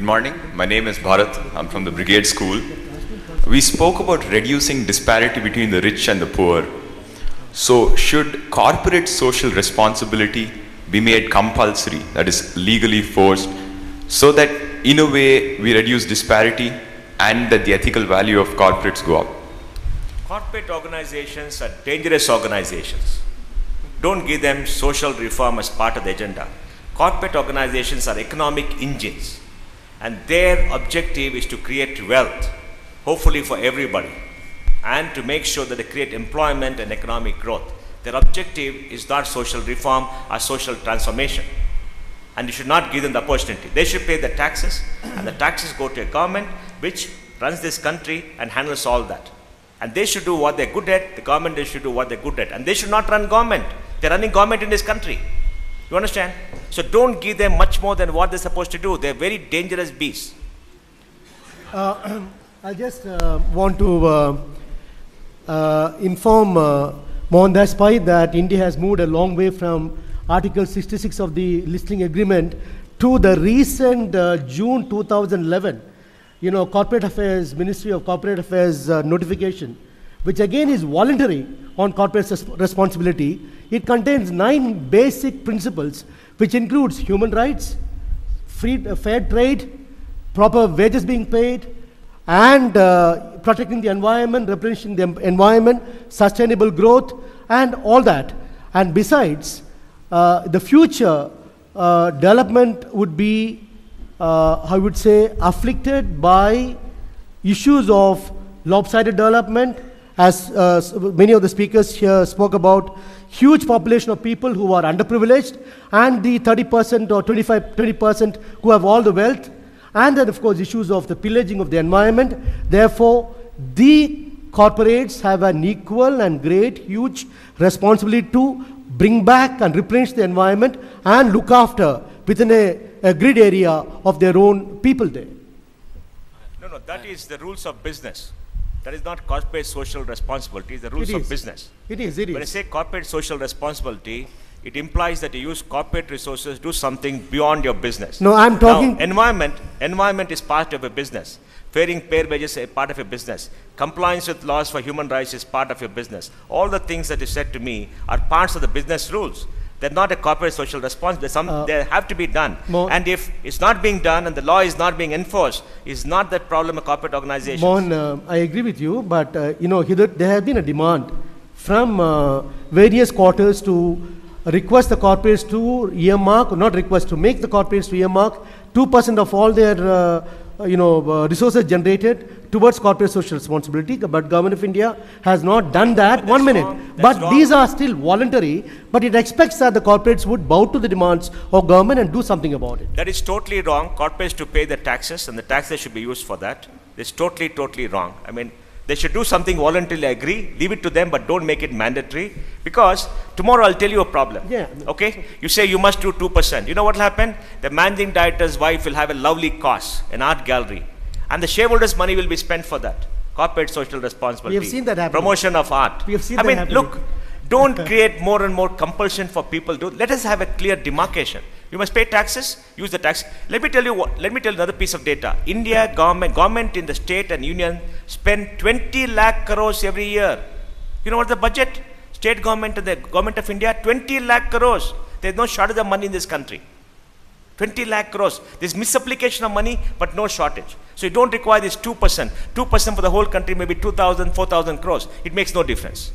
morning. My name is Bharat. I'm from the Brigade School. We spoke about reducing disparity between the rich and the poor. So, should corporate social responsibility be made compulsory, that is legally forced, so that in a way we reduce disparity and that the ethical value of corporates go up? Corporate organizations are dangerous organizations. Don't give them social reform as part of the agenda. Corporate organizations are economic engines, and their objective is to create wealth, hopefully for everybody, and to make sure that they create employment and economic growth. Their objective is not social reform or social transformation, and you should not give them the opportunity. They should pay the taxes, and the taxes go to a government which runs this country and handles all that. And they should do what they're good at, the government they should do what they're good at, and they should not run government. They're running government in this country. You understand? So don't give them much more than what they're supposed to do. They're very dangerous beasts. I just want to inform Mohandas Pai that India has moved a long way from Article 66 of the listing agreement to the recent June 2011, Corporate Affairs, Ministry of Corporate Affairs notification, which again is voluntary on corporate responsibility. It contains 9 basic principles, which includes human rights, fair trade, proper wages being paid, and protecting the environment, replenishing the environment, sustainable growth, and all that. And besides, the future development would be, I would say, afflicted by issues of lopsided development, as many of the speakers here spoke about, huge population of people who are underprivileged, and the 30% or 20% who have all the wealth, and then of course issues of the pillaging of the environment. Therefore, the corporates have an equal and great, huge responsibility to bring back and replenish the environment and look after within a grid area of their own people there. No, that is the rules of business. That is not corporate social responsibility, it's the rules of business. It is. When I say corporate social responsibility, it implies that you use corporate resources to do something beyond your business. No, I'm talking... Now, environment is part of a business. Fair wages is a part of a business. Compliance with laws for human rights is part of your business. All the things that you said to me are parts of the business rules. They're not a corporate social responsibility. They have to be done. And if it's not being done and the law is not being enforced, is not that problem of corporate organizations. Mohan, I agree with you, but there has been a demand from various quarters to request the corporates to earmark, or not request, to make the corporates to earmark 2% of all their resources generated towards corporate social responsibility. But Government of India has not done that. 1 minute. But these are still voluntary, but it expects that the corporates would bow to the demands of government and do something about it. That is totally wrong. Corporates to pay the taxes, and the taxes should be used for that. It's totally wrong. I mean, they should do something voluntarily, I agree. Leave it to them, but don't make it mandatory. Because tomorrow I'll tell you a problem. Yeah. Okay? You say you must do 2%. You know what will happen? The managing director's wife will have a lovely cause, an art gallery. And the shareholders' money will be spent for that. Corporate social responsibility. We have seen that happen. Promotion of art. We have seen that happen. Look, don't create more and more compulsion for people to. Let us have a clear demarcation. You must pay taxes, use the tax. Let me tell you another piece of data. India government in the state and union spend 20 lakh crores every year. You know what the budget? State government and the government of India, 20 lakh crores. There's no shortage of money in this country. 20 lakh crores. There's misapplication of money, but no shortage. So you don't require this 2%. 2% for the whole country, maybe 2,000, 4,000 crores. It makes no difference.